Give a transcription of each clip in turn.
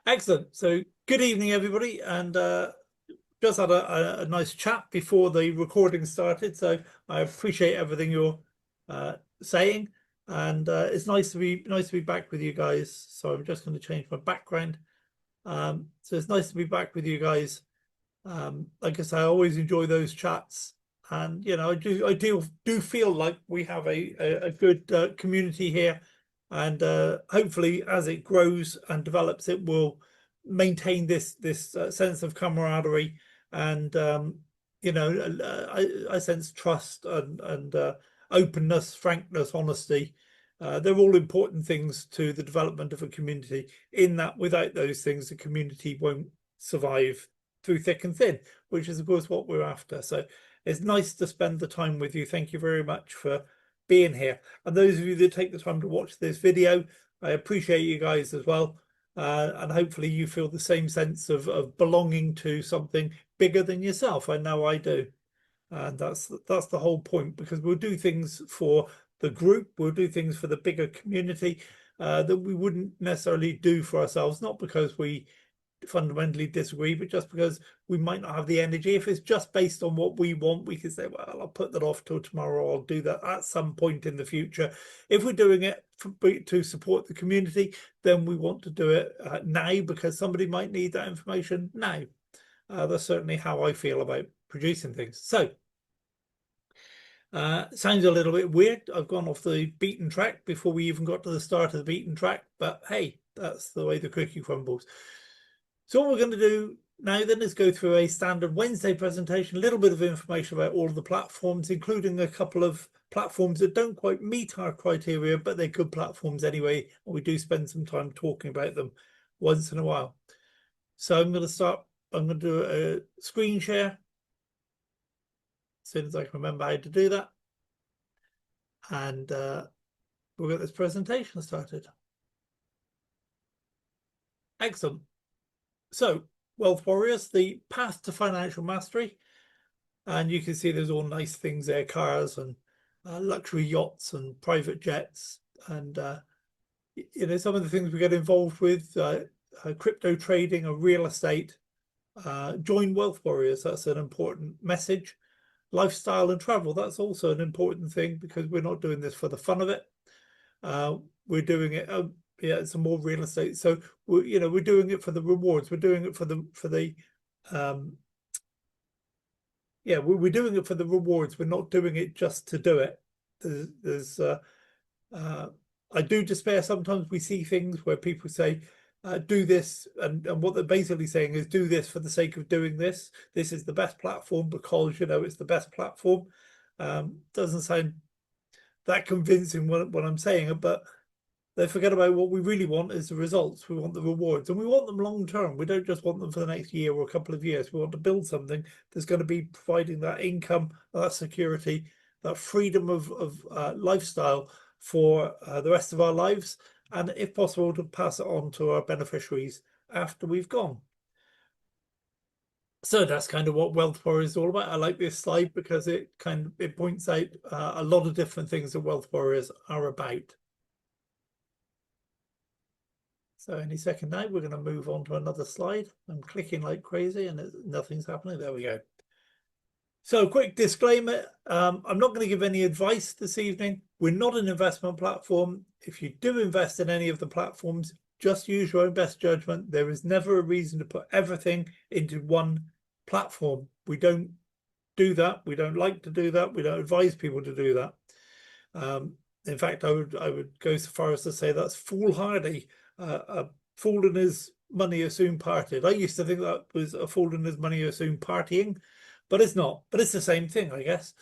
Excellent. So good evening, everybody, and just had a nice chat before the recording started. So I appreciate everything you're saying, and it's nice to be back with you guys. So I'm just going to change my background. So it's nice to be back with you guys. Like I say, I always enjoy those chats, and I do feel like we have a good community here, and hopefully, as it grows and develops, it will maintain this sense of camaraderie, and I sense trust and openness, frankness, honesty. They're all important things to the development of a community. In that, without those things, the community won't survive through thick and thin, which is of course what we're after. So it's nice to spend the time with you. Thank you very much for being here. And those of you that take the time to watch this video, I appreciate you guys as well. And hopefully you feel the same sense of belonging to something bigger than yourself. I know I do. And that's the whole point, because we'll do things for the group, we'll do things for the bigger community that we wouldn't necessarily do for ourselves, not because we fundamentally disagree, but just because we might not have the energy. If it's just based on what we want, we can say, well, I'll put that off till tomorrow, I'll do that at some point in the future. If we're doing it to support the community, then we want to do it now, because somebody might need that information now. That's certainly how I feel about producing things. So sounds a little bit weird. I've gone off the beaten track before we even got to the start of the beaten track, but hey, that's the way the cookie crumbles. So what we're going to do now then is go through a standard Wednesday presentation, a little bit of information about all of the platforms, including a couple of platforms that don't quite meet our criteria, but they're good platforms anyway, and we do spend some time talking about them once in a while. So I'm going to do a screen share as soon as I can remember how to do that. And we'll get this presentation started. Excellent. So, Wealth Warriors, the path to financial mastery. And you can see there's all nice things there, cars and luxury yachts and private jets. And, some of the things we get involved with, crypto trading or real estate. Join Wealth Warriors, that's an important message. Lifestyle and travel, that's also an important thing, because we're not doing this for the fun of it. We're doing it, yeah, some more real estate. So we're doing it for the rewards. We're doing it for the yeah, we're doing it for the rewards. We're not doing it just to do it. I do despair sometimes. We see things where people say, do this, and what they're basically saying is, do this for the sake of doing this. This is the best platform because it's the best platform. Doesn't sound that convincing what I'm saying, but they forget about what we really want is the results. We want the rewards, and we want them long term. We don't just want them for the next year or a couple of years. We want to build something that's going to be providing that income, that security, that freedom of lifestyle for the rest of our lives, and if possible, to pass it on to our beneficiaries after we've gone. So that's kind of what Wealth Warriors is all about. I like this slide because it points out a lot of different things that Wealth Warriors are about. So any second now, we're going to move on to another slide. I'm clicking like crazy and nothing's happening. There we go. So quick disclaimer, I'm not going to give any advice this evening. We're not an investment platform. If you do invest in any of the platforms, just use your own best judgment. There is never a reason to put everything into one platform. We don't do that. We don't like to do that. We don't advise people to do that. In fact, I would go so far as to say that's foolhardy. A fool and his money are soon parted. I used to think that was a fool and his money are soon partying, but it's not. But it's the same thing, I guess.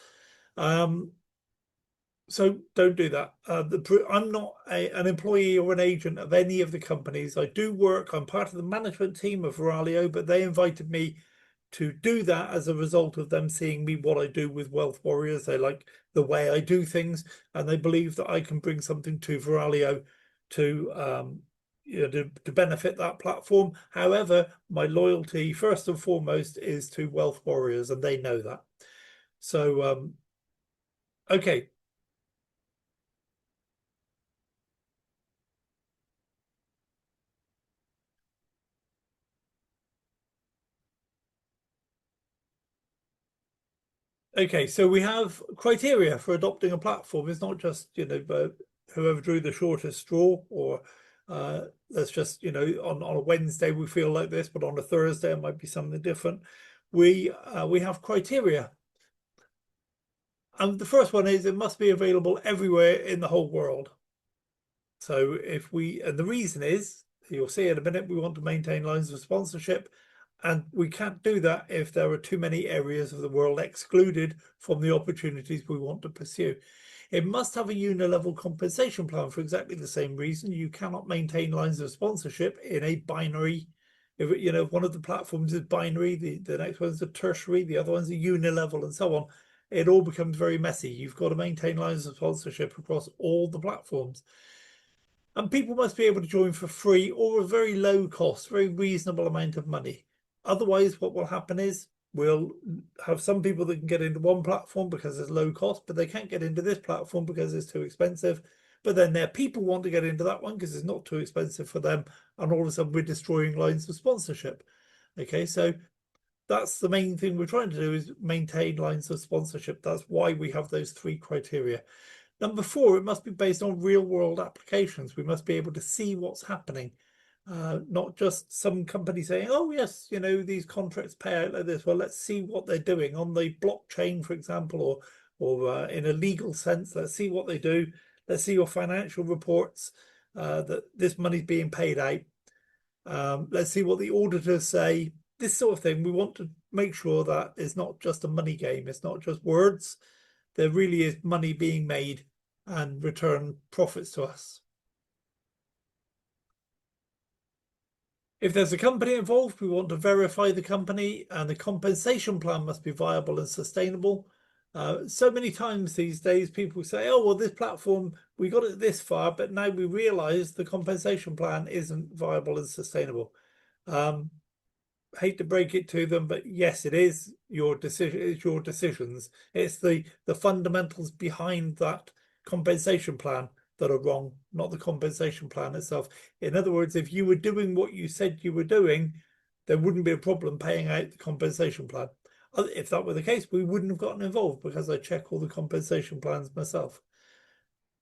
So don't do that. I'm not an employee or an agent of any of the companies. I'm part of the management team of Veralio, but they invited me to do that as a result of them seeing me, what I do with Wealth Warriors. They like the way I do things, and they believe that I can bring something to Veralio to to benefit that platform. However, my loyalty first and foremost is to Wealth Warriors, and they know that. So okay. Okay, so we have criteria for adopting a platform. It's not just, whoever drew the shortest straw, or let's just, on a Wednesday we feel like this, but on a Thursday it might be something different. We have criteria. And the first one is it must be available everywhere in the whole world. So and the reason is, you'll see in a minute, we want to maintain lines of sponsorship, and we can't do that if there are too many areas of the world excluded from the opportunities we want to pursue. It must have a unilevel compensation plan for exactly the same reason. You cannot maintain lines of sponsorship in a binary. If one of the platforms is binary, the next one's a tertiary, the other one's a unilevel, and so on. It all becomes very messy. You've got to maintain lines of sponsorship across all the platforms. And people must be able to join for free or a very low cost, very reasonable amount of money. Otherwise, what will happen is we'll have some people that can get into one platform because it's low cost, but they can't get into this platform because it's too expensive. But then their people want to get into that one because it's not too expensive for them. And all of a sudden we're destroying lines of sponsorship. Okay, so that's the main thing we're trying to do, is maintain lines of sponsorship. That's why we have those 3 criteria. Number 4, it must be based on real world applications. We must be able to see what's happening, not just some company saying, oh, yes, these contracts pay out like this. Well, let's see what they're doing on the blockchain, for example, or in a legal sense. Let's see what they do. Let's see your financial reports that this money's being paid out. Let's see what the auditors say. This sort of thing. We want to make sure that it's not just a money game. It's not just words. There really is money being made and return profits to us. If there's a company involved, we want to verify the company, and the compensation plan must be viable and sustainable. So many times these days people say, oh, well, this platform, we got it this far, but now we realize the compensation plan isn't viable and sustainable. Hate to break it to them, but yes, it is your decision. It's your decisions. It's the fundamentals behind that compensation plan that are wrong, not the compensation plan itself. In other words, if you were doing what you said you were doing, there wouldn't be a problem paying out the compensation plan. If that were the case, we wouldn't have gotten involved, because I check all the compensation plans myself.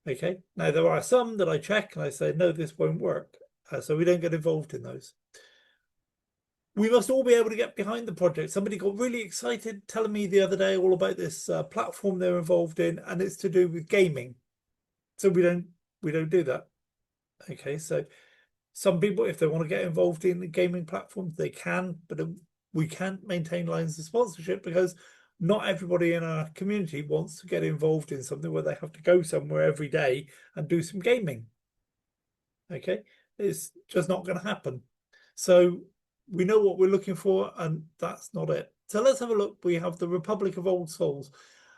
Okay, now there are some that I check and I say, no, this won't work. So we don't get involved in those. We must all be able to get behind the project. Somebody got really excited telling me the other day all about this platform they're involved in, and it's to do with gaming. So we don't do that. Okay, so some people, if they want to get involved in the gaming platforms, they can, but we can't maintain lines of sponsorship because not everybody in our community wants to get involved in something where they have to go somewhere every day and do some gaming. Okay, it's just not going to happen. So we know what we're looking for, and that's not it. So let's have a look. We have the Republic of Old Souls.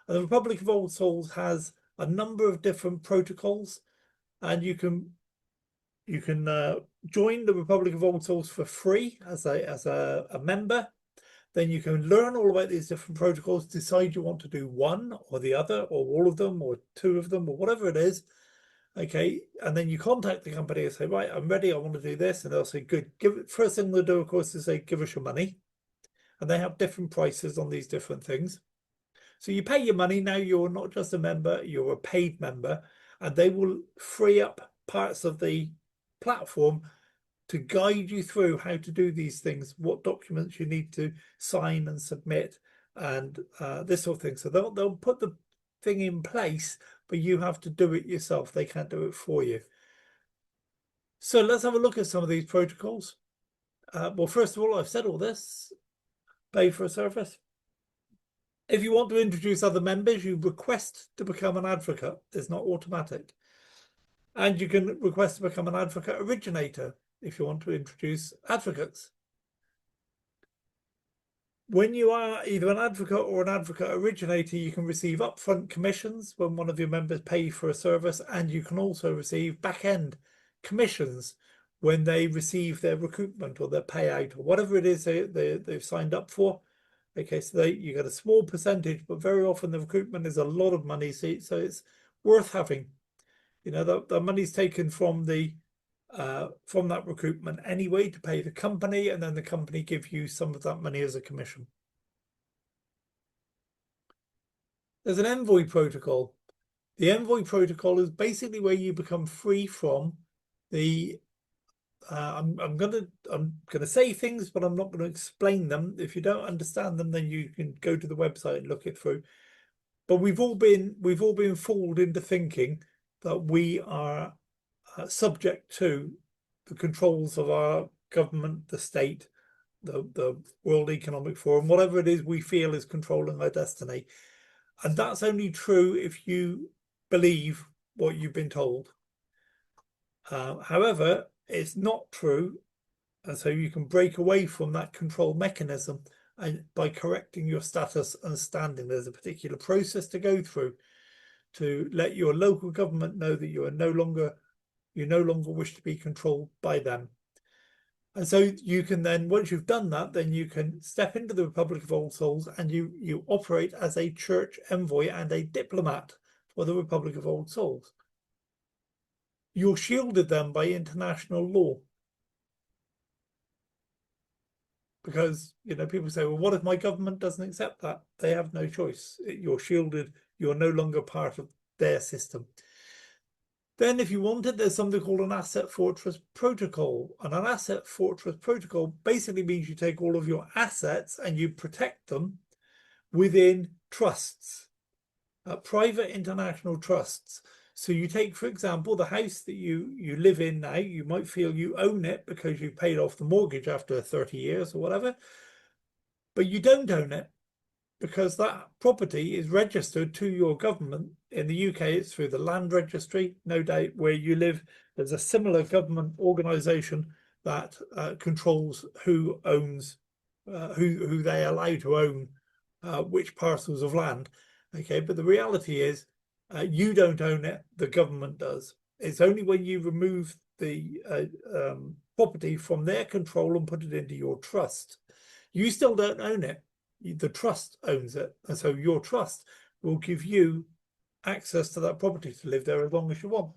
And the Republic of Old Souls has a number of different protocols, and you can join the Republic of Old Souls for free as a member. Then you can learn all about these different protocols, decide you want to do one or the other, or all of them, or 2 of them, or whatever it is. Okay, and then you contact the company and say, right, I'm ready, I want to do this. And they'll say, good. First thing they'll do, of course, is say, give us your money. And they have different prices on these different things. So you pay your money. Now you're not just a member, you're a paid member, and they will free up parts of the platform to guide you through how to do these things, what documents you need to sign and submit, and this sort of thing. So they'll put the thing in place, but you have to do it yourself. They can't do it for you. So let's have a look at some of these protocols. Well, first of all, I've said all this. Pay for a service. If you want to introduce other members, you request to become an advocate. It's not automatic. And you can request to become an advocate originator if you want to introduce advocates. When you are either an advocate or an advocate originator, you can receive upfront commissions when one of your members pay for a service, and you can also receive back-end commissions when they receive their recruitment or their payout or whatever it is they've signed up for. Okay, so you get a small percentage, but very often the recruitment is a lot of money, so it's worth having. The money's taken from that recruitment anyway to pay the company, and then the company give you some of that money as a commission. There's an envoy protocol. The envoy protocol is basically where you become free from the I'm gonna say things, but I'm not gonna explain them. If you don't understand them, then you can go to the website and look it through. But we've all been fooled into thinking that we are subject to the controls of our government, the state, the World Economic Forum, whatever it is we feel is controlling our destiny. And that's only true if you believe what you've been told. However, it's not true, and so you can break away from that control mechanism and by correcting your status and standing. There's a particular process to go through to let your local government know that you no longer wish to be controlled by them. And so you can then, once you've done that, then you can step into the Republic of Old Souls and you operate as a church envoy and a diplomat for the Republic of Old Souls. You're shielded then by international law. Because, you know, people say, well, what if my government doesn't accept that? They have no choice. You're shielded. You're no longer part of their system. Then if you wanted, there's something called an asset fortress protocol. And an asset fortress protocol basically means you take all of your assets and you protect them within trusts, private international trusts. So you take, for example, the house that you live in now, you might feel you own it because you paid off the mortgage after 30 years or whatever, but you don't own it because that property is registered to your government. In the UK, it's through the land registry. No doubt where you live, there's a similar government organisation that controls who owns, who they allow to own which parcels of land. Okay, but the reality is you don't own it, the government does. It's only when you remove the property from their control and put it into your trust. You still don't own it. The trust owns it. And so your trust will give you access to that property to live there as long as you want.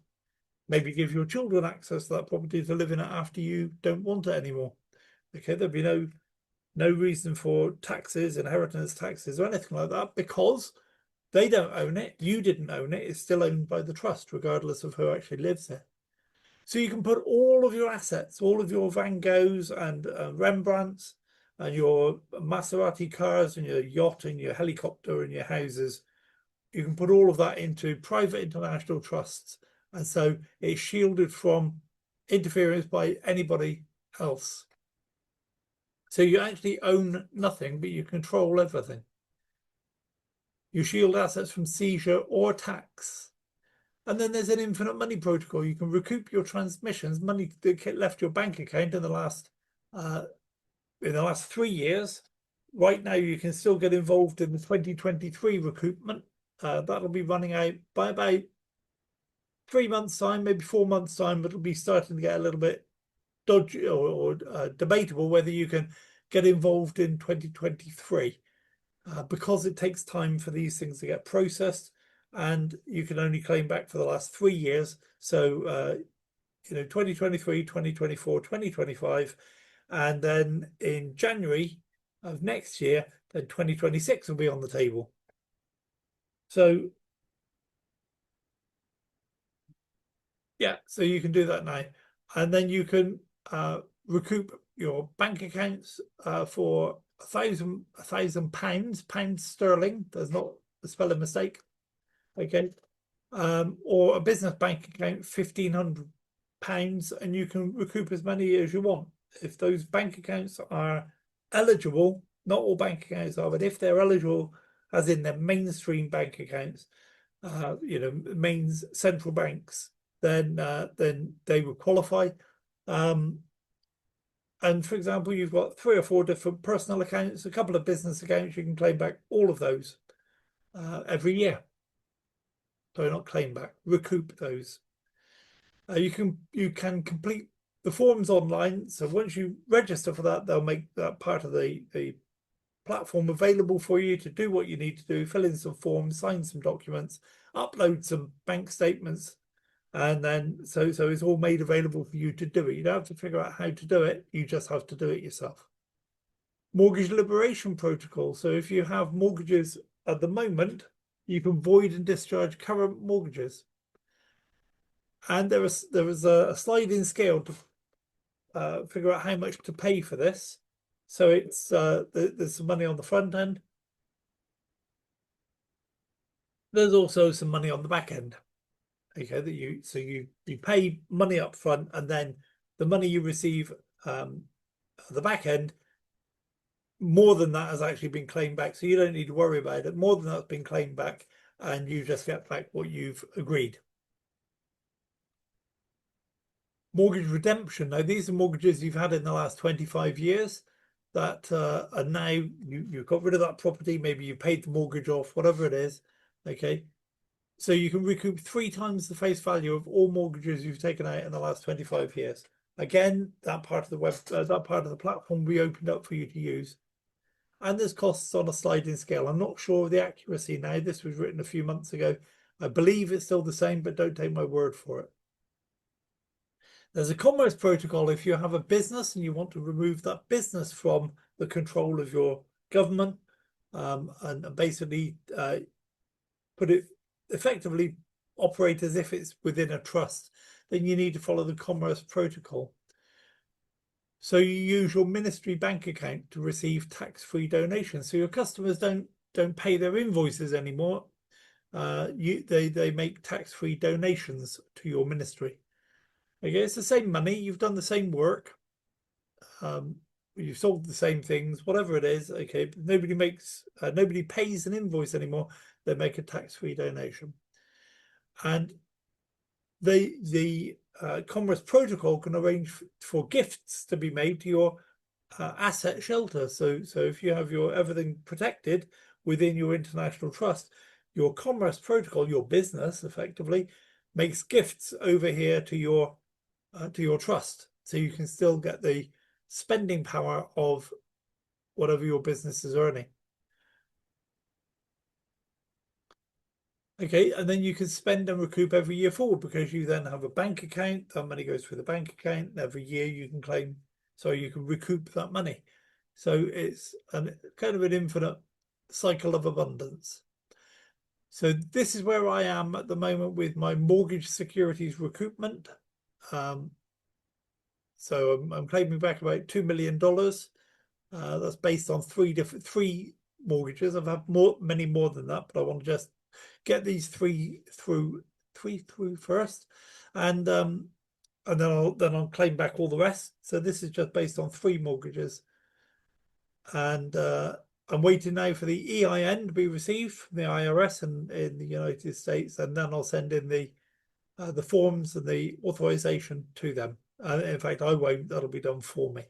Maybe give your children access to that property to live in it after you don't want it anymore. Okay, there'll be no reason for taxes, inheritance taxes or anything like that because they don't own it. You didn't own it. It's still owned by the trust, regardless of who actually lives there. So you can put all of your assets, all of your Van Goghs and Rembrandts and your Maserati cars and your yacht and your helicopter and your houses, you can put all of that into private international trusts. And so it's shielded from interference by anybody else. So you actually own nothing, but you control everything. You shield assets from seizure or tax. And then there's an infinite money protocol. You can recoup your transmissions, money that left your bank account in the last 3 years. Right now, you can still get involved in the 2023 recoupment. That'll be running out by about 3 months' time, maybe 4 months' time, but it'll be starting to get a little bit dodgy or debatable whether you can get involved in 2023 because it takes time for these things to get processed and you can only claim back for the last 3 years. So, 2023, 2024, 2025, and then in January of next year, then 2026 will be on the table. So, yeah, so you can do that now. And then you can recoup your bank accounts for £1,000, pounds sterling. There's not a spelling mistake. Okay. Or a business bank account, £1,500, and you can recoup as many as you want. If those bank accounts are eligible, not all bank accounts are, but if they're eligible, as in their mainstream bank accounts, main central banks, then they will qualify. And for example, you've got 3 or 4 different personal accounts, a couple of business accounts, you can claim back all of those every year. So not claim back, recoup those. You can complete the forms online. So once you register for that, they'll make that part of the platform available for you to do what you need to do, fill in some forms, sign some documents, upload some bank statements, and then so it's all made available for you to do it. You don't have to figure out how to do it, you just have to do it yourself. Mortgage liberation protocol. So if you have mortgages at the moment, You can void and discharge current mortgages. And there was a sliding scale to figure out how much to pay for this. So it's there's some money on the front end. There's also some money on the back end. Okay, that you pay money up front, and then the money you receive at the back end, more than that has actually been claimed back. So you don't need to worry about it. More than that's been claimed back, and you just get back what you've agreed. Mortgage redemption. Now, these are mortgages you've had in the last 25 years that are now you've got rid of that property. Maybe you paid the mortgage off, whatever it is. Okay. So you can recoup 3 times the face value of all mortgages you've taken out in the last 25 years. Again, that part of the that part of the platform we opened up for you to use. And there's costs on a sliding scale. I'm not sure of the accuracy now. This was written a few months ago. I believe it's still the same, but don't take my word for it. There's a commerce protocol if you have a business and you want to remove that business from the control of your government, and basically put it effectively operate as if it's within a trust, then you need to follow the commerce protocol. So you use your ministry bank account to receive tax-free donations. So your customers don't pay their invoices anymore. They make tax-free donations to your ministry. Okay, it's the same money. You've done the same work. You've sold the same things, whatever it is. Okay, but nobody pays an invoice anymore. They make a tax-free donation, and the Commerce Protocol can arrange for gifts to be made to your asset shelter. So if you have your everything protected within your international trust, your Commerce Protocol, your business effectively makes gifts over here to your trust, so you can still get the spending power of whatever your business is earning. Okay, and then you can spend and recoup every year forward, because you then have a bank account. That money goes through the bank account, and every year you can claim, so you can recoup that money. So it's kind of an infinite cycle of abundance. So this is where I am at the moment with my mortgage securities recoupment. So I'm claiming back about $2 million. That's based on three mortgages. I've had many more than that, but I want to just get these three through first, and then I'll claim back all the rest. So this is just based on 3 mortgages, and I'm waiting now for the EIN to be received from the IRS in the United States, and then I'll send in the forms and the authorization to them. In fact, I won't. That'll be done for me.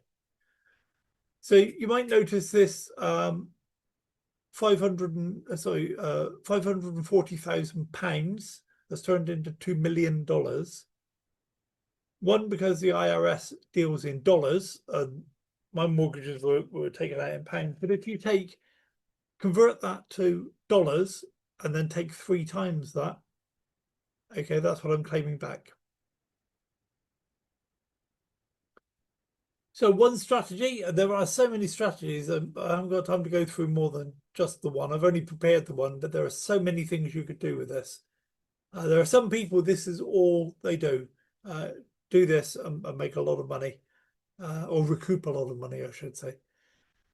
So you might notice this 540,000 pounds has turned into $2 million. One, because the IRS deals in dollars, and my mortgages were taken out in pounds. But if you convert that to dollars and then take 3 times that, okay, that's what I'm claiming back. So one strategy, there are so many strategies, I haven't got time to go through more than just the one. I've only prepared the one, but there are so many things you could do with this. There are some people, this is all they do this and make a lot of money, or recoup a lot of money, I should say.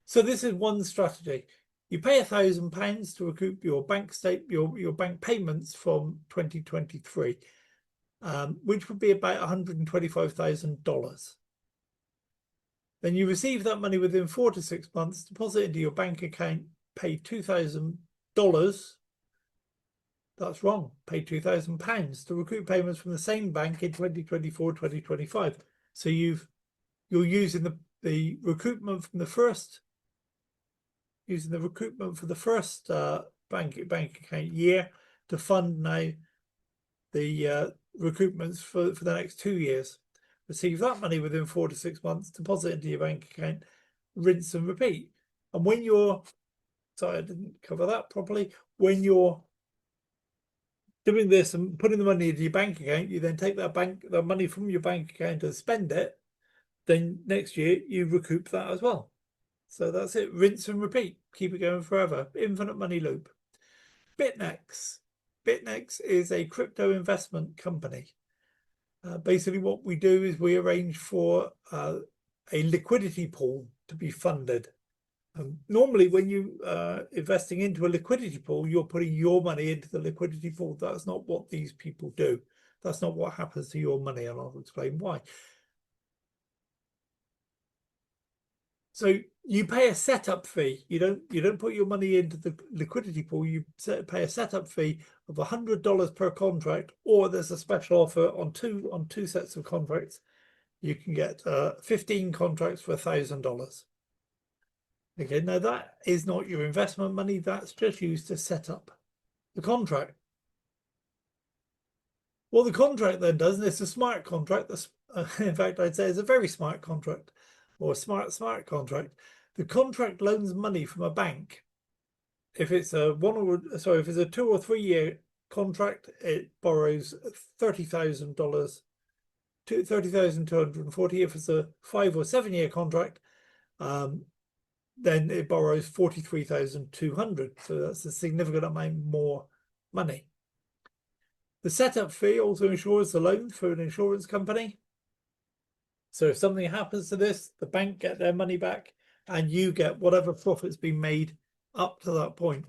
So this is one strategy. You pay £1,000 to recoup your bank your bank payments from 2023, which would be about $125,000. Then you receive that money within 4 to 6 months, deposit into your bank account, pay $2,000. That's wrong. Pay £2,000 to recoup payments from the same bank in 2024, 2025. So you're using the recoupment from the first, using the recoupment for the first bank account year to fund now the recoupments for the next 2 years. Receive that money within 4 to 6 months, deposit into your bank account, rinse and repeat. And when you're, sorry, I didn't cover that properly. When you're doing this and putting the money into your bank account, you then take that money from your bank account and spend it. Then next year you recoup that as well. So that's it. Rinse and repeat. Keep it going forever. Infinite money loop. BitNex. BitNex is a crypto investment company. Basically, what we do is we arrange for a liquidity pool to be funded. Normally, when you investing into a liquidity pool, you're putting your money into the liquidity pool. That's not what these people do. That's not what happens to your money, and I'll explain why. So you pay a setup fee. You don't put your money into the liquidity pool. You pay a setup fee of $100 per contract, or there's a special offer on two sets of contracts. You can get 15 contracts for $1,000. Okay, now that is not your investment money. That's just used to set up the contract. What the contract then does, and it's a smart contract. In fact, I'd say it's a very smart contract, or a smart contract. The contract loans money from a bank. If it's a if it's a 2 or 3 year contract, it borrows $30,000, $30,240. If it's a 5 or 7 year contract, then it borrows $43,200. So that's a significant amount more money. The setup fee also insures the loan through an insurance company. So if something happens to this, the bank get their money back and you get whatever profit's been made up to that point.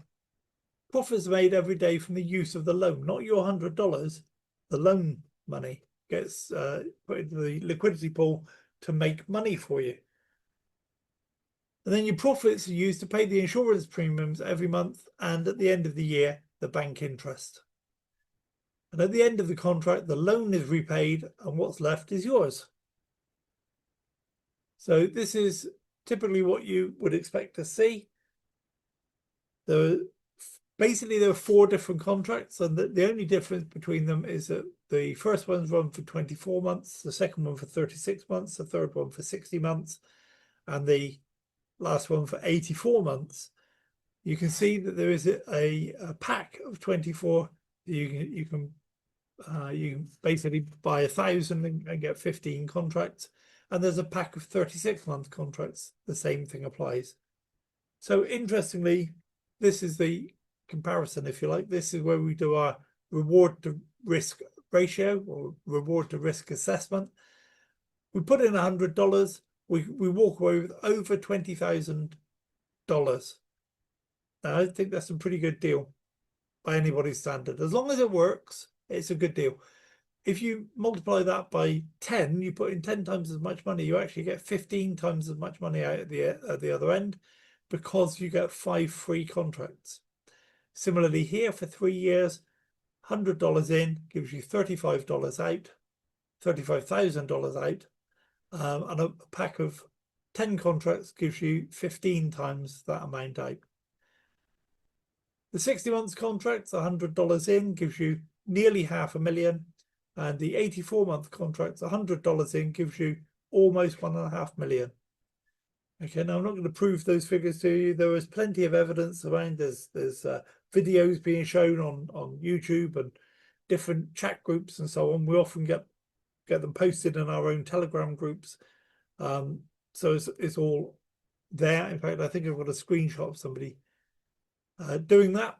Profits made every day from the use of the loan, not your $100. The loan money gets put into the liquidity pool to make money for you. And then your profits are used to pay the insurance premiums every month, and at the end of the year, the bank interest. And at the end of the contract, the loan is repaid and what's left is yours. So this is typically what you would expect to see. Basically, there are 4 different contracts, and the only difference between them is that the first one's run for 24 months, the second one for 36 months, the third one for 60 months, and the last one for 84 months. You can see that there is a pack of 24. You can basically buy 1,000 and get 15 contracts, and there's a pack of 36-month contracts. The same thing applies. So interestingly, this is the comparison, if you like. This is where we do our reward to risk ratio, or reward to risk assessment. We put in $100. We walk away with over $20,000. Now, I think that's a pretty good deal by anybody's standard. As long as it works, it's a good deal. If you multiply that by 10, you put in 10 times as much money, you actually get 15 times as much money out at the other end, because you get 5 free contracts. Similarly here, for 3 years, $100 in gives you $35 out, $35,000 out, and a pack of 10 contracts gives you 15 times that amount out. The 60 months contracts, $100 in gives you nearly $500,000, and the 84-month contracts, $100 in gives you almost $1.5 million. Okay, now I'm not going to prove those figures to you. There is plenty of evidence around. There's videos being shown on YouTube and different chat groups and so on. We often get them posted in our own Telegram groups. So it's all there. In fact, I think I've got a screenshot of somebody doing that.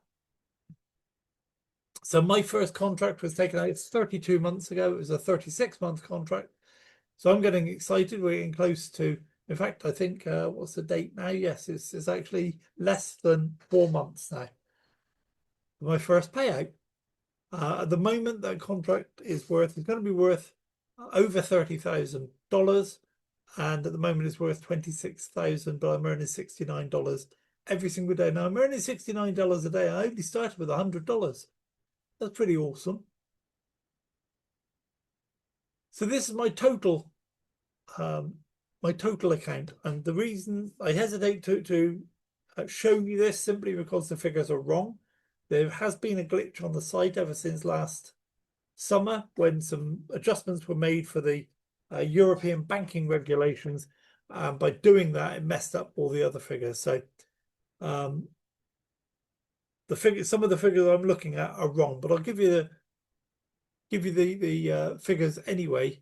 So my first contract was taken out 32 months ago. It was a 36-month contract. So I'm getting excited. We're getting close to, in fact, I think, what's the date now? Yes, it's actually less than 4 months now. My first payout. At the moment, that contract is going to be worth over $30,000. And at the moment, it's worth $26,000, but I'm earning $69 every single day. Now, I'm earning $69 a day. I only started with $100. That's pretty awesome. So this is my total account. And the reason I hesitate to show you this, simply because the figures are wrong. There has been a glitch on the site ever since last summer, when some adjustments were made for the European banking regulations. By doing that, it messed up all the other figures. So some of the figures I'm looking at are wrong, but I'll give you the figures anyway,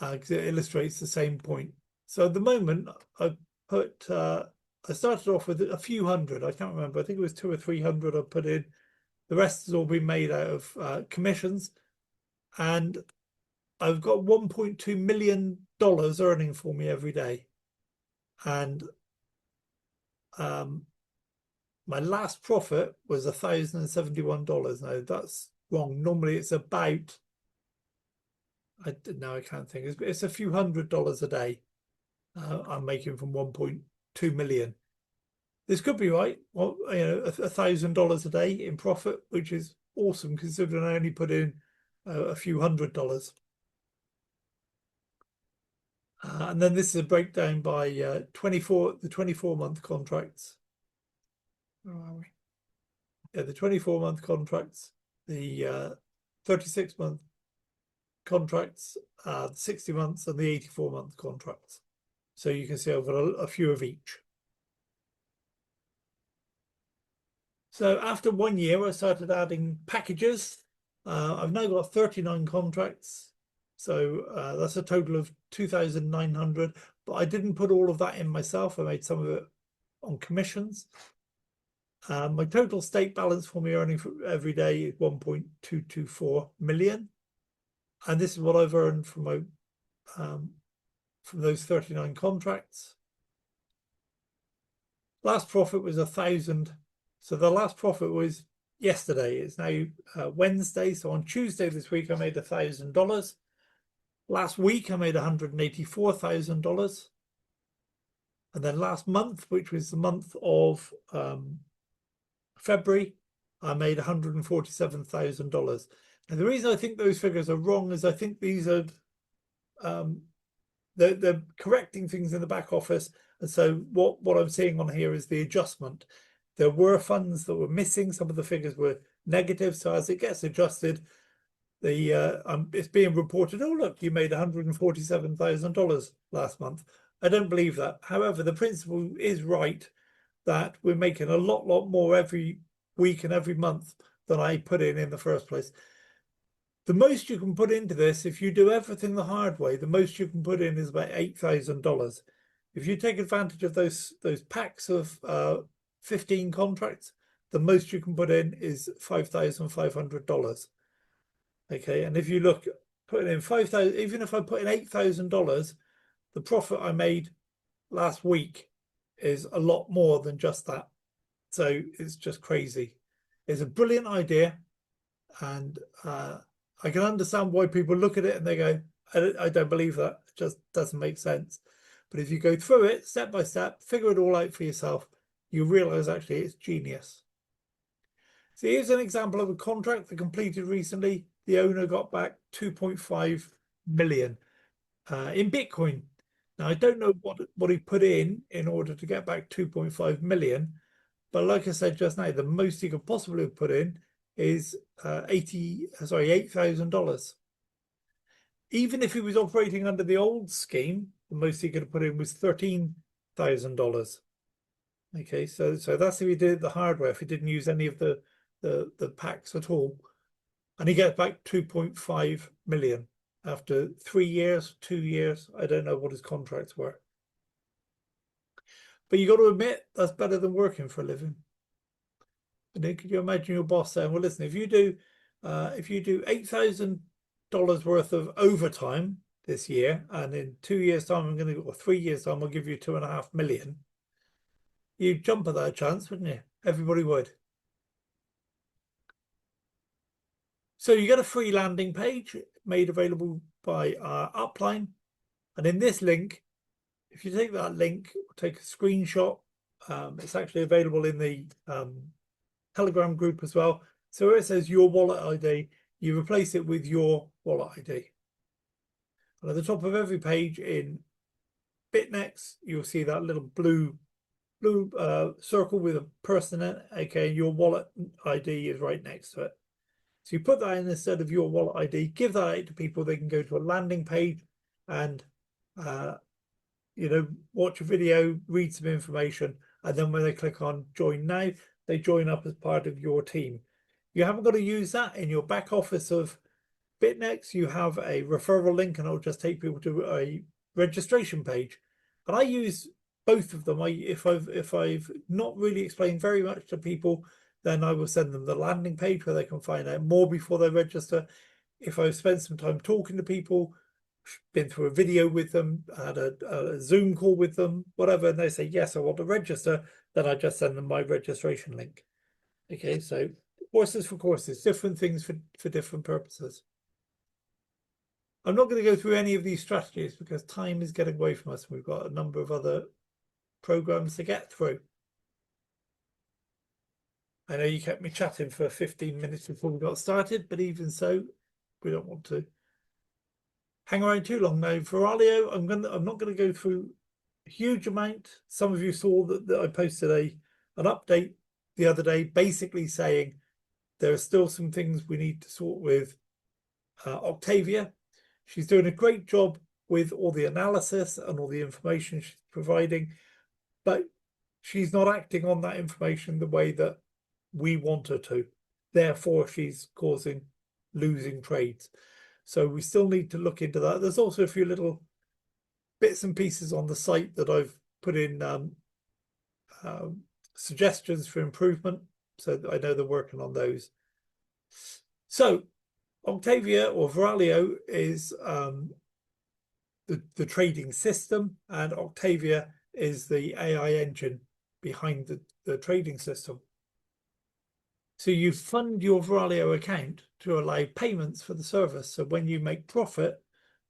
because it illustrates the same point. So at the moment, I started off with a few hundred. I can't remember. I think it was 200 or 300 I put in The rest has all been made out of commissions, and I've got $1.2 million earning for me every day. And my last profit was $1,071. Now that's wrong. Normally it's about, I can't think. It's a few $100s a day I'm making from 1.2 million. This could be right. Well, you know, $1,000 a day in profit, which is awesome considering I only put in a few $100s. And then this is a breakdown by the 24-month contracts. Where are we? Yeah, the 24-month contracts, the 36-month contracts, 60 months, and the 84-month contracts. So you can see I've got a few of each. So after 1 year, I started adding packages. I've now got 39 contracts. So that's a total of 2,900. But I didn't put all of that in myself. I made some of it on commissions. My total stake balance for me earning for every day is 1.224 million. And this is what I've earned from my from those 39 contracts. Last profit was 1,000. So the last profit was yesterday. It's now Wednesday. So on Tuesday this week, I made $1,000. Last week, I made $184,000. And then last month, which was the month of February, I made $147,000. And the reason I think those figures are wrong is I think these are they're correcting things in the back office. And so what I'm seeing on here is the adjustment. There were funds that were missing. Some of the figures were negative. So as it gets adjusted, it's being reported, oh, look, you made $147,000 last month. I don't believe that. However, the principle is right that we're making a lot more every week and every month than I put in the first place. The most you can put into this, if you do everything the hard way, the most you can put in is about $8,000. If you take advantage of those packs of 15 contracts, the most you can put in is $5,500. Okay, and if you look, putting in 5,000, even if I put in $8,000, the profit I made last week is a lot more than just that. So it's just crazy. It's a brilliant idea, and I can understand why people look at it and they go, I don't believe that. It just doesn't make sense. But if you go through it step by step, figure it all out for yourself, you realize actually it's genius. So here's an example of a contract that completed recently. The owner got back 2.5 million in Bitcoin. Now, I don't know what he put in order to get back 2.5 million. But like I said just now, the most he could possibly have put in is $8,000. Even if he was operating under the old scheme, the most he could have put in was $13,000. Okay, so that's if he did it the hard way, if he didn't use any of the packs at all. And he gets back 2.5 million after 3 years, 2 years. I don't know what his contracts were. But you got to admit, that's better than working for a living. And then could you imagine your boss saying, well, listen, if you do $8,000 worth of overtime this year, and in 2 years' time, or 3 years' time, I'll give you 2.5 million. You'd jump at that chance, wouldn't you? Everybody would. So you get a free landing page made available by Upline. And in this link, if you take that link, take a screenshot, it's actually available in the Telegram group as well. So where it says your wallet ID, you replace it with your wallet ID. And at the top of every page in BitNex, you'll see that little blue circle with a person in it. Okay, your wallet ID is right next to it. So you put that in instead of your wallet ID, give that out to people. They can go to a landing page and watch a video, read some information, and then when they click on join now, they join up as part of your team. You haven't got to use that in your back office of BitNex. You have a referral link, and it'll just take people to a registration page. And I use both of them. If I've not really explained very much to people, then I will send them the landing page where they can find out more before they register. If I've spent some time talking to people, been through a video with them, had a Zoom call with them, whatever, and they say, yes, I want to register, then I just send them my registration link. Okay, so horses for courses, different things for different purposes. I'm not going to go through any of these strategies because time is getting away from us. We've got a number of other programs to get through. I know you kept me chatting for 15 minutes before we got started, but even so, we don't want to hang around too long. Now, Viralio, I'm not going to go through a huge amount. Some of you saw that I posted an update the other day, basically saying there are still some things we need to sort with Octavia. She's doing a great job with all the analysis and all the information she's providing, but she's not acting on that information the way that we want her to. Therefore, she's causing losing trades. So we still need to look into that. There's also a few little bits and pieces on the site that I've put in suggestions for improvement. So I know they're working on those. So Octavia or Viralio is the trading system, and Octavia is the AI engine behind the trading system. So you fund your Viralio account to allow payments for the service. So when you make profit,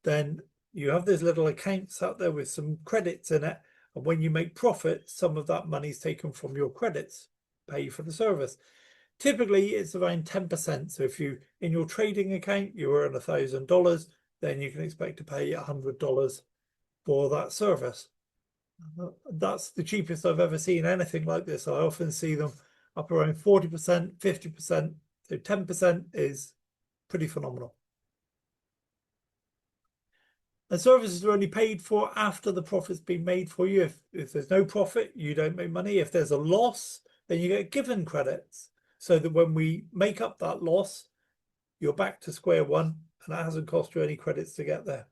then you have this little account out there with some credits in it. And when you make profit, some of that money is taken from your credits, pay for the service. Typically, it's around 10%. So if you, in your trading account, you earn $1,000, then you can expect to pay $100 for that service. That's the cheapest I've ever seen anything like this. I often see them up around 40%, 50%. So 10% is pretty phenomenal. And services are only paid for after the profit's been made for you. If there's no profit, you don't make money. If there's a loss, then you get given credits. So that when we make up that loss, you're back to square one, and it hasn't cost you any credits to get there.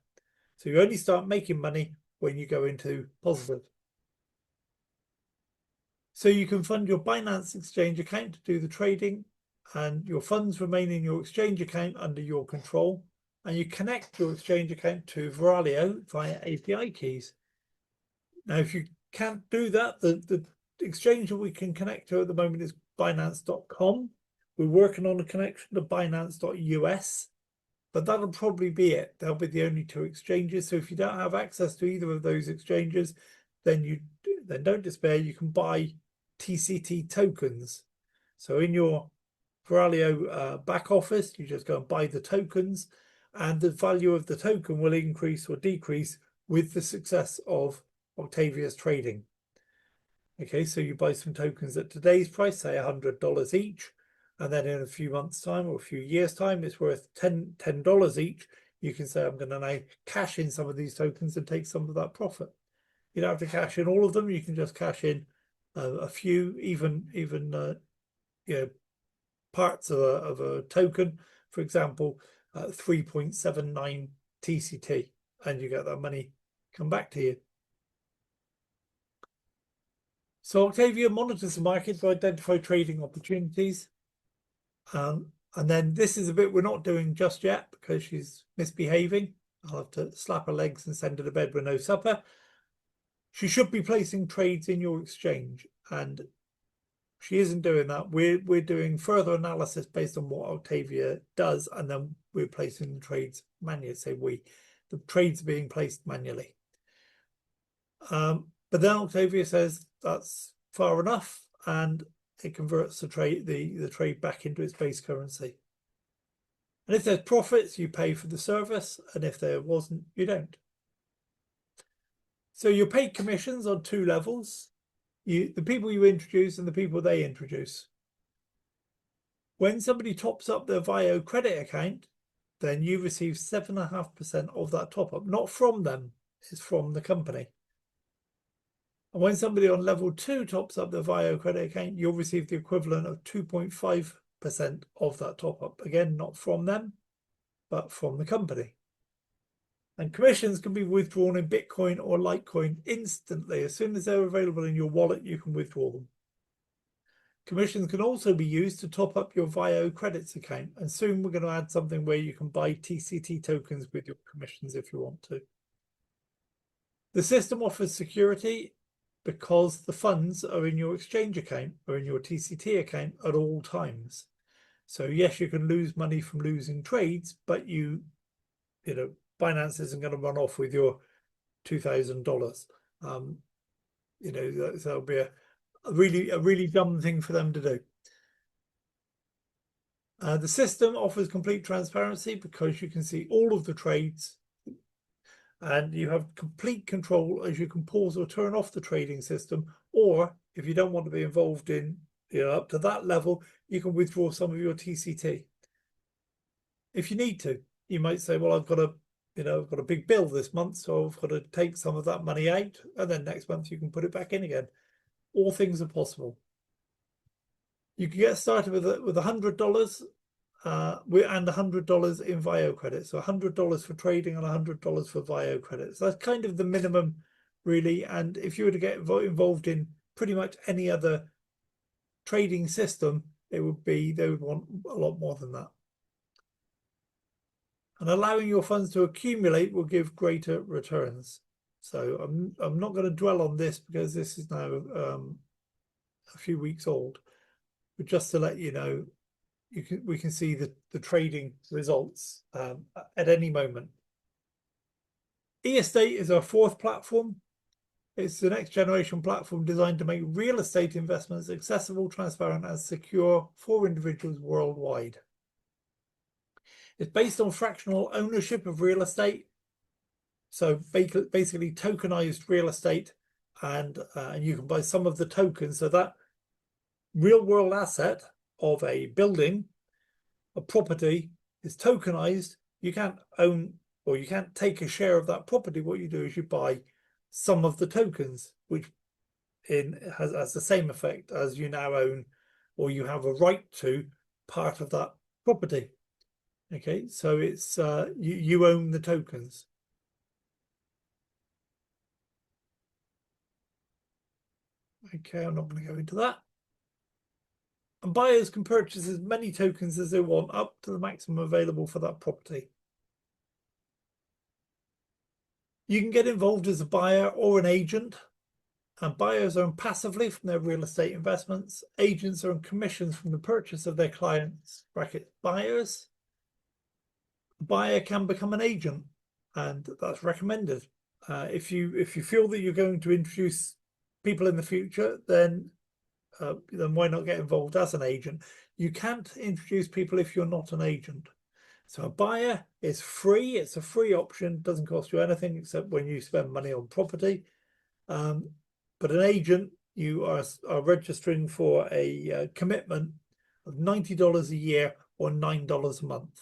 So you only start making money when you go into positive. So you can fund your Binance exchange account to do the trading, and your funds remain in your exchange account under your control. And you connect your exchange account to Viralio via API keys. Now, if you can't do that, the exchange that we can connect to at the moment is Binance.com. We're working on a connection to Binance.us, but that'll probably be it. They'll be the only two exchanges. So if you don't have access to either of those exchanges, then don't despair. You can buy TCT tokens. So in your Viralio back office, you just go and buy the tokens, and the value of the token will increase or decrease with the success of Octavia's trading. Okay, so you buy some tokens at today's price, say $100 each, and then in a few months' time or a few years' time, it's worth $10 each. You can say, I'm going to now cash in some of these tokens and take some of that profit. You don't have to cash in all of them. You can just cash in a few, even parts of a token. For example, 3.79 TCT, and you get that money come back to you. So Octavia monitors the market to identify trading opportunities. And then this is a bit we're not doing just yet because she's misbehaving. I'll have to slap her legs and send her to bed with no supper. She should be placing trades in your exchange, and she isn't doing that. We're doing further analysis based on what Octavia does, and then we're placing the trades manually. Say the trades are being placed manually. But then Octavia says that's far enough, and it converts the trade back into its base currency. And if there's profits, you pay for the service, and if there wasn't, you don't. So you're paid commissions on two levels. The people you introduce and the people they introduce. When somebody tops up their VIO credit account, then you receive 7.5% of that top up, not from them, it's from the company. And when somebody on level 2 tops up their VIO credit account, you'll receive the equivalent of 2.5% of that top up. Again, not from them, but from the company. And commissions can be withdrawn in Bitcoin or Litecoin instantly. As soon as they're available in your wallet, you can withdraw them. Commissions can also be used to top up your VIO credits account, and soon we're going to add something where you can buy TCT tokens with your commissions if you want to. The system offers security because the funds are in your exchange account or in your TCT account at all times. So yes, you can lose money from losing trades, but you know, Binance isn't going to run off with your $2,000. You know, that'll be a really dumb thing for them to do. The system offers complete transparency because you can see all of the trades, and you have complete control as you can pause or turn off the trading system, or if you don't want to be involved in, you know, up to that level, you can withdraw some of your TCT if you need to. You might say, well, I've got a big bill this month, so I've got to take some of that money out, and then next month you can put it back in again. All things are possible. You can get started with $100 and $100 in VIO credits. So $100 for trading and $100 for VIO credits. That's kind of the minimum, really. And if you were to get involved in pretty much any other trading system, they would want a lot more than that. And allowing your funds to accumulate will give greater returns. So I'm not going to dwell on this because this is now a few weeks old, but just to let you know, we can see the trading results at any moment. eEstate is our fourth platform. It's the next generation platform designed to make real estate investments accessible, transparent, and secure for individuals worldwide. It's based on fractional ownership of real estate, so basically tokenized real estate, and you can buy some of the tokens. So that real world asset of a building, a property, is tokenized. You can't own, or you can't take a share of that property. What you do is you buy some of the tokens, which has the same effect as you now own, or you have a right to, part of that property. Okay, so it's you own the tokens. Okay, I'm not going to go into that. And buyers can purchase as many tokens as they want, up to the maximum available for that property. You can get involved as a buyer or an agent, and buyers earn passively from their real estate investments. Agents earn commissions from the purchase of their clients' buyers. A buyer can become an agent, and that's recommended. If you feel that you're going to introduce people in the future, then why not get involved as an agent? You can't introduce people if you're not an agent. So a buyer is free. It's a free option. Doesn't cost you anything except when you spend money on property. But an agent, you are registering for a commitment of $90 a year or $9 a month.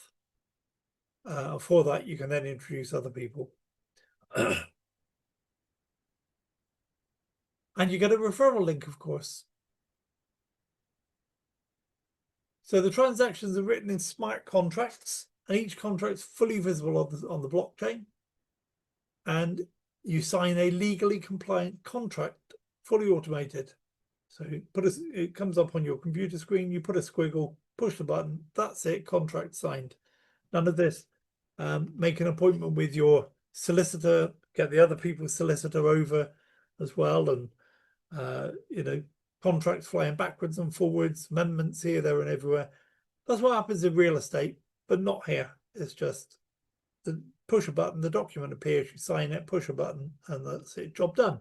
For that, you can then introduce other people. And you get a referral link, of course. So the transactions are written in smart contracts, and each contract is fully visible on the blockchain. And you sign a legally compliant contract, fully automated. So it comes up on your computer screen, you put a squiggle, push the button, that's it, contract signed. None of this. Make an appointment with your solicitor, get the other people's solicitor over as well, and you know, contracts flying backwards and forwards, amendments here, there, and everywhere. That's what happens in real estate, but not here. It's just push a button, the document appears, you sign it, push a button, and that's it, job done.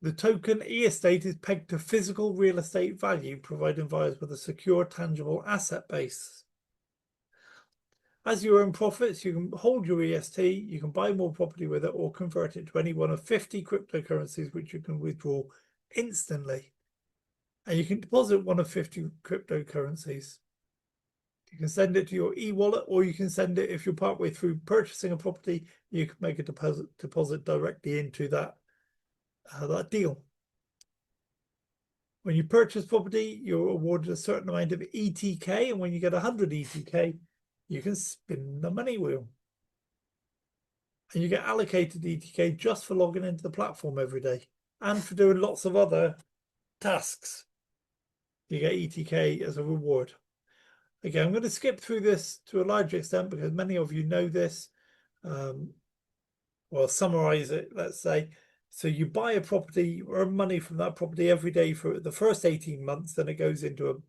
The token eEstate is pegged to physical real estate value, providing buyers with a secure, tangible asset base. As you earn profits, you can hold your EST, you can buy more property with it, or convert it to any one of 50 cryptocurrencies, which you can withdraw instantly. And you can deposit one of 50 cryptocurrencies. You can send it to your e-wallet, or you can send it, if you're partway through purchasing a property, you can make a deposit directly into that deal. When you purchase property, you're awarded a certain amount of ETK, and when you get 100 ETK, you can spin the money wheel. And you get allocated ETK just for logging into the platform every day. and for doing lots of other tasks. You get ETK as a reward. Again, I'm going to skip through this to a large extent because many of you know this. Well, summarize it, let's say. So you buy a property, you earn money from that property every day for the first 18 months, then it goes into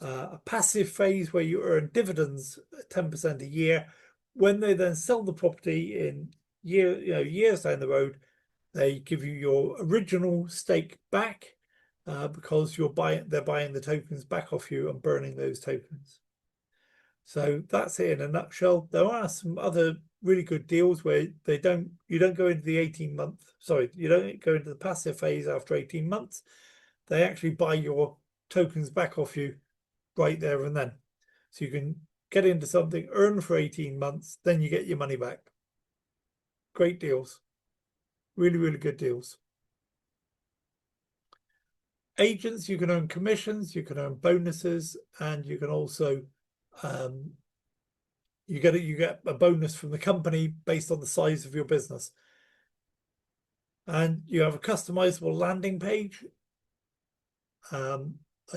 a passive phase where you earn dividends 10% a year. When they then sell the property in years down the road, they give you your original stake back because they're buying the tokens back off you and burning those tokens. So that's it in a nutshell. There are some other really good deals where you don't go into the 18-month, sorry, you don't go into the passive phase after 18 months. They actually buy your tokens back off you right there and then. So you can get into something, earn for 18 months, then you get your money back. Great deals. Really, really good deals. Agents, you can earn commissions, you can earn bonuses, and you can also you get a bonus from the company based on the size of your business. And you have a customizable landing page. I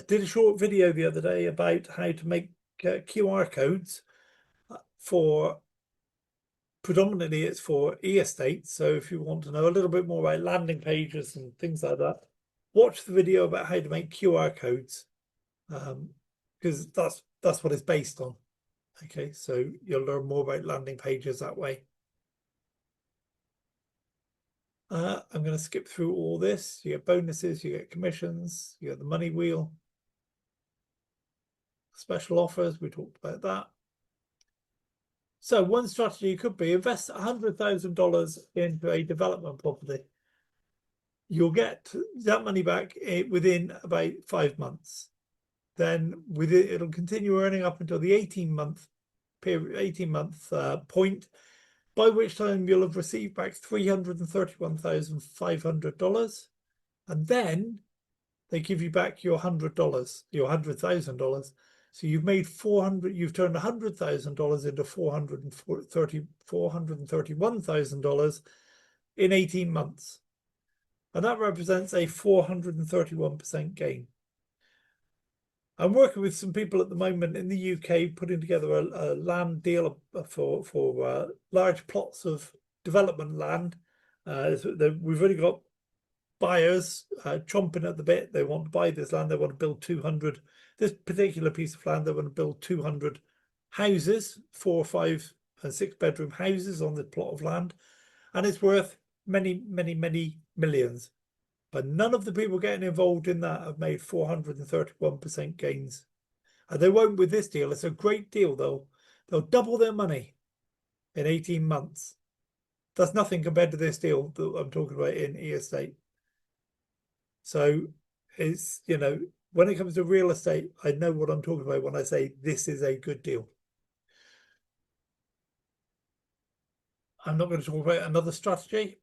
did a short video the other day about how to make QR codes for, predominantly it's for e-estates. So if you want to know a little bit more about landing pages and things like that, watch the video about how to make QR codes, because that's what it's based on. Okay, so you'll learn more about landing pages that way. I'm going to skip through all this. You get bonuses, you get commissions, you get the money wheel, special offers, we talked about that. So one strategy could be invest $100,000 into a development property. You'll get that money back within about 5 months. Then it'll continue earning up until the 18-month period, 18-month point, by which time you'll have received back $331,500, and then they give you back your $100, your $100,000. So you've made you've turned $100,000 into $431,000 in 18 months, and that represents a 431% gain. I'm working with some people at the moment in the UK putting together a land deal for large plots of development land. We've already got buyers chomping at the bit. They want to buy this land. They want to build 200. This particular piece of land, they want to build 200 houses, 4, 5, and 6 bedroom houses on the plot of land, and it's worth many, many, many millions. But none of the people getting involved in that have made 431% gains. And they won't with this deal. It's a great deal, though. They'll double their money in 18 months. That's nothing compared to this deal that I'm talking about in e-estate. So it's, when it comes to real estate, I know what I'm talking about when I say this is a good deal. I'm not going to talk about another strategy.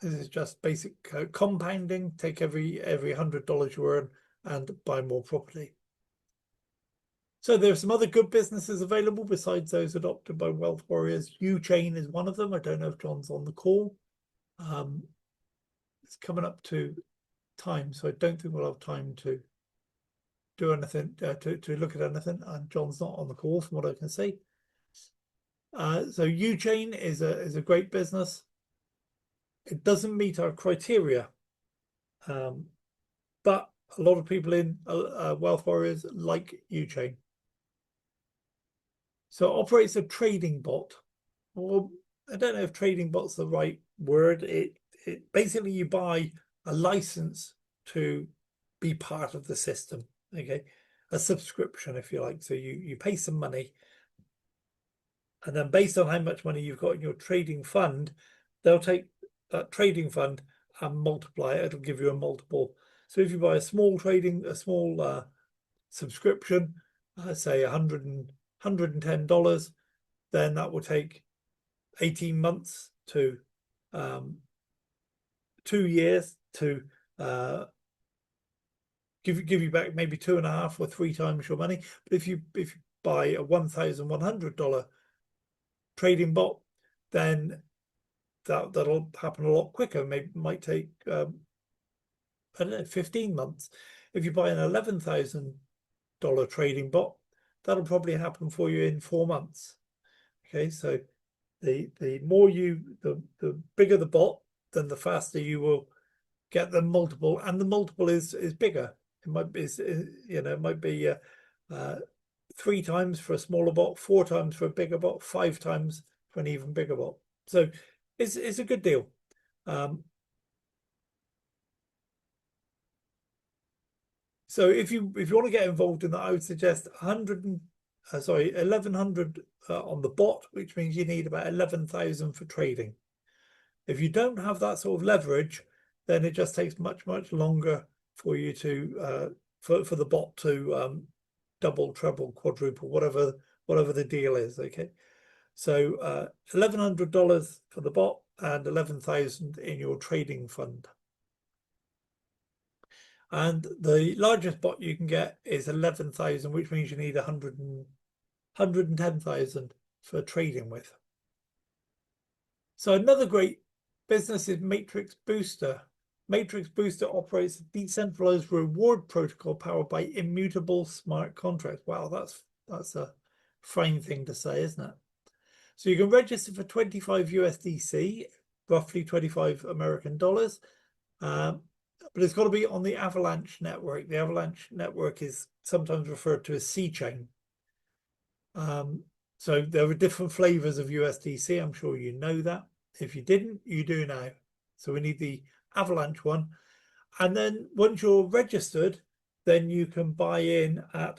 This is just basic compounding. Take every $100 you earn and buy more property. So there are some other good businesses available besides those adopted by Wealth Warriors. U-Chain is one of them. I don't know if John's on the call. It's coming up to time, so I don't think we'll have time to do anything, to look at anything. And John's not on the call from what I can see. So U-Chain is a great business. It doesn't meet our criteria, but a lot of people in Wealth Warriors like U-Chain. So it operates a trading bot. Well, I don't know if trading bot's the right word. It basically, you buy a license to be part of the system. Okay, a subscription, if you like. So you pay some money, and then based on how much money you've got in your trading fund, they'll take that trading fund and multiply it. It'll give you a multiple. So if you buy a small subscription, say $110, then that will take 18 months to 2 years to give you back maybe 2.5 or 3 times your money. But if you buy a $1,100 trading bot, then that'll happen a lot quicker. Maybe might take I don't know, 15 months. If you buy an $11,000 trading bot, that'll probably happen for you in 4 months. Okay, so the bigger the bot, then the faster you will get the multiple, and the multiple is bigger. It might be, it might be 3 times for a smaller bot, 4 times for a bigger bot, 5 times for an even bigger bot. So it's a good deal. So if you want to get involved in that, I would suggest 1100 on the bot, which means you need about 11,000 for trading. If you don't have that sort of leverage, then it just takes much longer for you to for the bot to double, treble, quadruple, whatever the deal is. Okay, so $1,100 for the bot and 11,000 in your trading fund. And the largest bot you can get is 11,000, which means you need 110,000 for trading with. So another great business is Matrix Booster. Matrix Booster operates a decentralized reward protocol powered by immutable smart contracts. Wow, that's a fine thing to say, isn't it? So you can register for 25 USDC, roughly 25 American dollars. But it's got to be on the Avalanche network. The Avalanche network is sometimes referred to as C-chain. So there are different flavors of USDC. I'm sure you know that. If you didn't, you do now. So we need the Avalanche one. And then once you're registered, then you can buy in at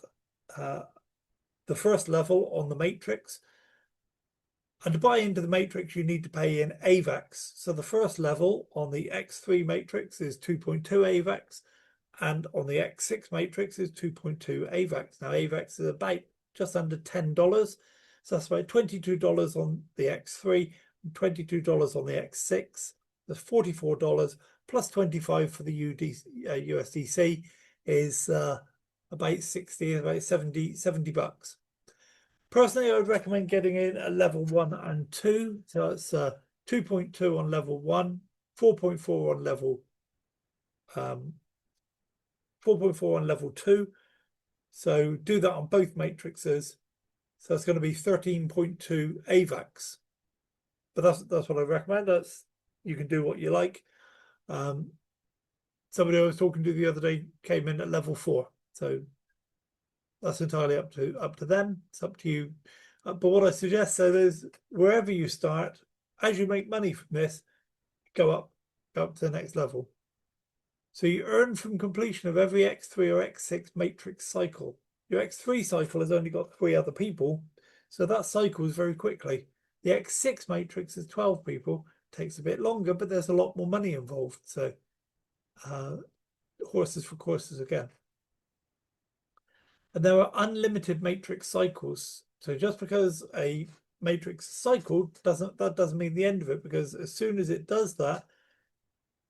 the first level on the matrix. And to buy into the matrix, you need to pay in AVAX. So the first level on the X3 matrix is 2.2 AVAX, and on the X6 matrix is 2.2 AVAX. Now AVAX is about just under $10. So that's about $22 on the X3 and $22 on the X6. That's $44 plus 25 for the USDC is about 60, about 70 bucks. Personally, I would recommend getting in at level 1 and 2. So it's 2.2 on level 1, 4.4 on level 4.4 on level 2. So do that on both matrices. So it's going to be 13.2 AVAX. But that's what I recommend. You can do what you like. Somebody I was talking to the other day came in at level 4. So that's entirely up to them. It's up to you. But what I suggest, so there's wherever you start, as you make money from this, go up to the next level. So you earn from completion of every X3 or X6 matrix cycle. Your X3 cycle has only got 3 other people, so that cycles very quickly. The X6 matrix is 12 people, takes a bit longer, but there's a lot more money involved. So horses for courses again. And there are unlimited matrix cycles. So just because a matrix cycled doesn't mean the end of it, because as soon as it does that,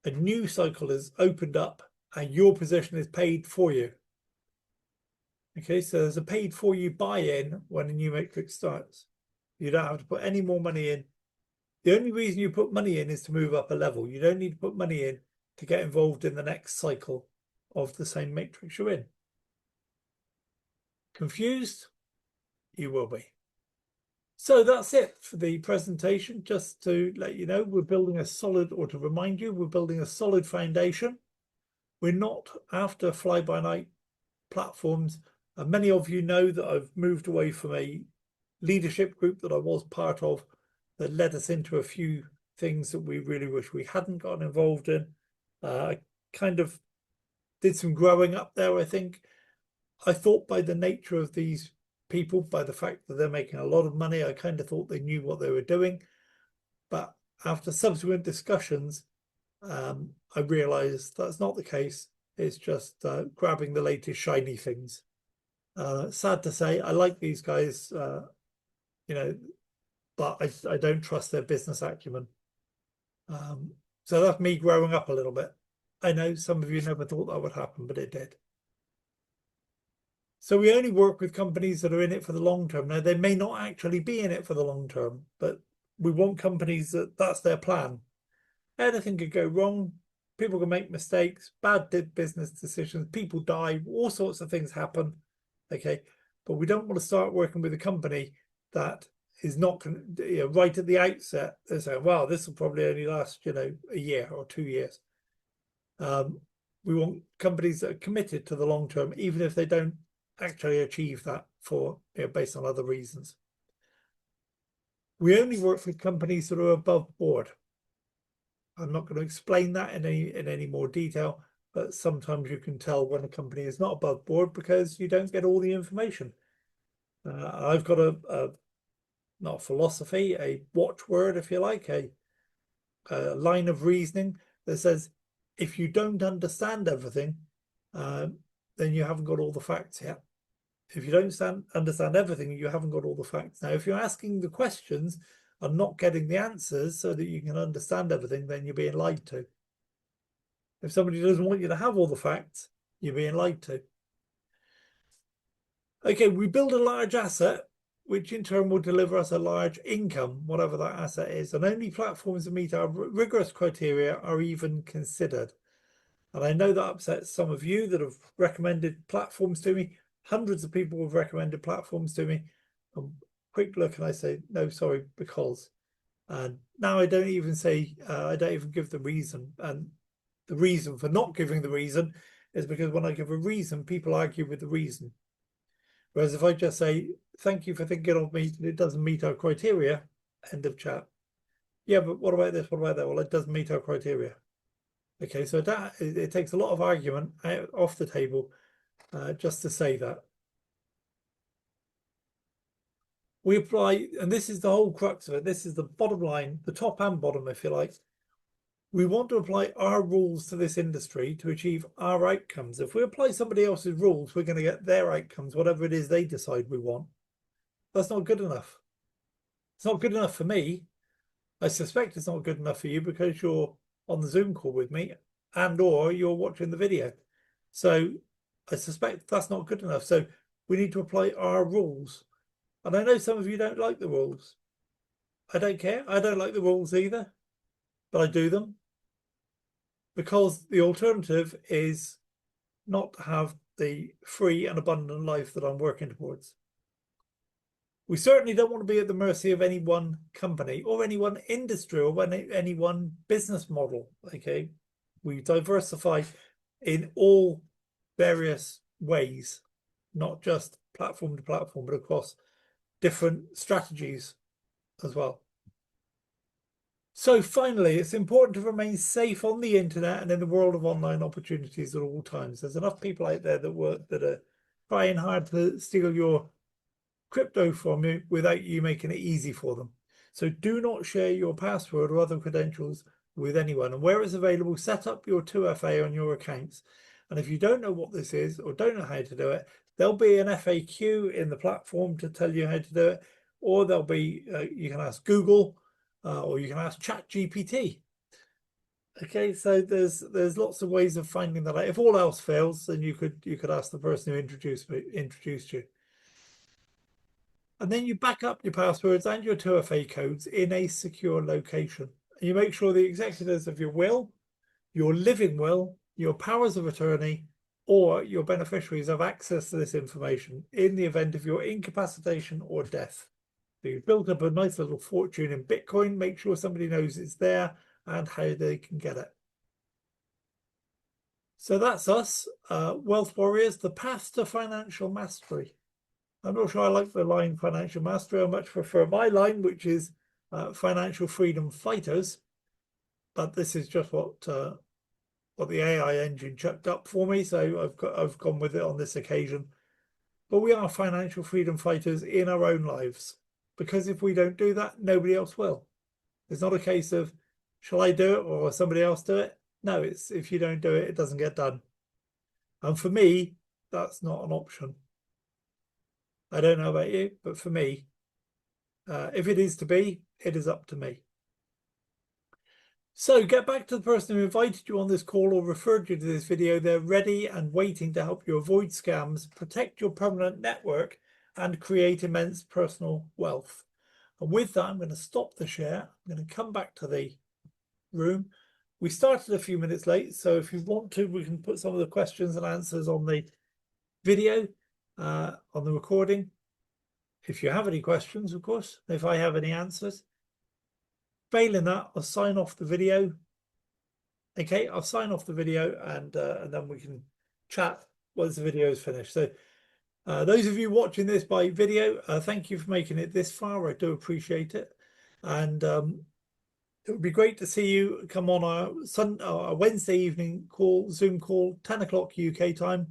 a new cycle is opened up and your position is paid for you. Okay, so there's a paid for you buy-in when a new matrix starts. You don't have to put any more money in. The only reason you put money in is to move up a level. You don't need to put money in to get involved in the next cycle of the same matrix you're in. Confused? You will be. So that's it for the presentation. Just to let you know, we're building a solid, or to remind you, we're building a solid foundation. We're not after fly-by-night platforms. Many of you know that I've moved away from a leadership group that I was part of that led us into a few things that we really wish we hadn't gotten involved in. I kind of did some growing up there, I think. I thought by the nature of these people, by the fact that they're making a lot of money, I kind of thought they knew what they were doing. But after subsequent discussions, I realized that's not the case. It's just grabbing the latest shiny things. Sad to say, I like these guys, but I don't trust their business acumen. So that's me growing up a little bit. I know some of you never thought that would happen, but it did. So we only work with companies that are in it for the long term. Now, they may not actually be in it for the long term, but We want companies that's their plan. Anything could go wrong. People can make mistakes, bad business decisions, people die, all sorts of things happen. Okay, but we don't want to start working with a company that is not, right at the outset, they're saying, well, this will probably only last, a year or 2 years. We want companies that are committed to the long term, even if they don't actually achieve that for, based on other reasons. We only work with companies that are above board. I'm not going to explain that in any more detail, but sometimes you can tell when a company is not above board because you don't get all the information. I've got not a philosophy, a watchword, if you like, a line of reasoning that says, if you don't understand everything, then you haven't got all the facts yet. If you don't understand everything, you haven't got all the facts. Now, if you're asking the questions and not getting the answers so that you can understand everything, then you're being lied to. If somebody doesn't want you to have all the facts, you're being lied to. Okay, we build a large asset, which in turn will deliver us a large income, whatever that asset is, and only platforms that meet our rigorous criteria are even considered. And I know that upsets some of you that have recommended platforms to me. Hundreds of people have recommended platforms to me. Quick look and I say, no, sorry, because. And now I don't even say, I don't even give the reason. And the reason for not giving the reason is because when I give a reason, people argue with the reason. Whereas if I just say, thank you for thinking of me, it doesn't meet our criteria, end of chat. Yeah, but what about this? What about that? Well, it doesn't meet our criteria. Okay, so that it takes a lot of argument off the table just to say that. We apply, and this is the whole crux of it. This is the bottom line, the top and bottom, if you like. We want to apply our rules to this industry to achieve our outcomes. If we apply somebody else's rules, we're going to get their outcomes, whatever it is they decide we want. That's not good enough. It's not good enough for me. I suspect it's not good enough for you because you're on the Zoom call with me and or you're watching the video. So I suspect that's not good enough. So we need to apply our rules. And I know some of you don't like the rules. I don't care. I don't like the rules either, but I do them because the alternative is not to have the free and abundant life that I'm working towards. We certainly don't want to be at the mercy of any one company or any one industry or any one business model. Okay, we diversify in all various ways, not just platform to platform, but across different strategies as well. So finally, it's important to remain safe on the internet and in the world of online opportunities at all times. There's enough people out there that are trying hard to steal your crypto from you without you making it easy for them. So do not share your password or other credentials with anyone. And where it's available, set up your 2FA on your accounts. And if you don't know what this is or don't know how to do it, there'll be an FAQ in the platform to tell you how to do it, or there'll be you can ask Google or you can ask ChatGPT. Okay, so there's lots of ways of finding that out. If all else fails, then you could ask the person who introduced you. And then you back up your passwords and your 2FA codes in a secure location. And you make sure the executors of your will, your living will, your powers of attorney, or your beneficiaries have access to this information in the event of your incapacitation or death. So you've built up a nice little fortune in Bitcoin, make sure somebody knows it's there and how they can get it. So that's us, Wealth Warriors, the path to financial mastery. I'm not sure I like the line financial mastery. I much prefer my line, which is financial freedom fighters. But this is just what the AI engine chucked up for me, so I've gone with it on this occasion. But we are financial freedom fighters in our own lives, because if we don't do that, nobody else will. It's not a case of shall I do it or somebody else do it? No, it's if you don't do it, it doesn't get done. And for me, that's not an option. I don't know about you, but for me, if it is to be, it is up to me. So get back to the person who invited you on this call or referred you to this video. They're ready and waiting to help you avoid scams, protect your permanent network, and create immense personal wealth. And with that, I'm going to stop the share. I'm going to come back to the room. We started a few minutes late, so if you want to, we can put some of the questions and answers on the video, on the recording. If you have any questions, of course, if I have any answers. Failing that, I'll sign off the video. Okay, I'll sign off the video and then we can chat once the video is finished. So those of you watching this by video, thank you for making it this far. I do appreciate it. And it would be great to see you come on our Wednesday evening call, Zoom call, 10 o'clock UK time.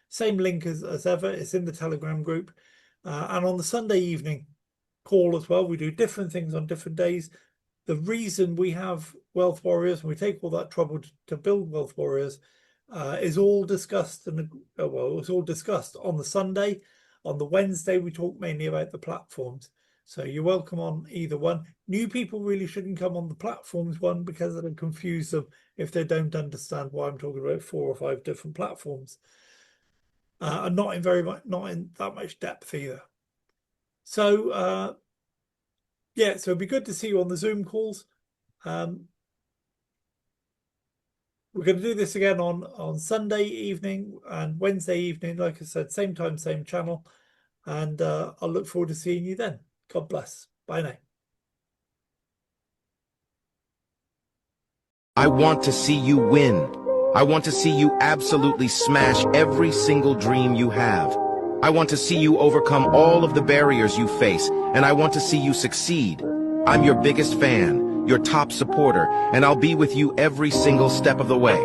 Same link as ever. It's in the Telegram group. And on the Sunday evening call as well, we do different things on different days. The reason we have Wealth Warriors and we take all that trouble to build Wealth Warriors is all discussed, and well, it's all discussed on the Sunday. On the Wednesday, we talk mainly about the platforms. So you're welcome on either one. New people really shouldn't come on the platforms one because it'll confuse them if they don't understand why I'm talking about 4 or 5 different platforms. And not in that much depth either. So yeah, so it'd be good to see you on the Zoom calls. We're going to do this again on Sunday evening and Wednesday evening. Like I said, same time, same channel. And I'll look forward to seeing you then. God bless. Bye now. I want to see you win. I want to see you absolutely smash every single dream you have. I want to see you overcome all of the barriers you face, and I want to see you succeed. I'm your biggest fan, your top supporter, and I'll be with you every single step of the way.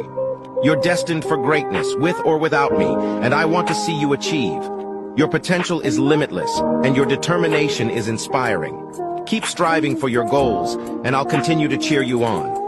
You're destined for greatness, with or without me, and I want to see you achieve. Your potential is limitless, and your determination is inspiring. Keep striving for your goals, and I'll continue to cheer you on.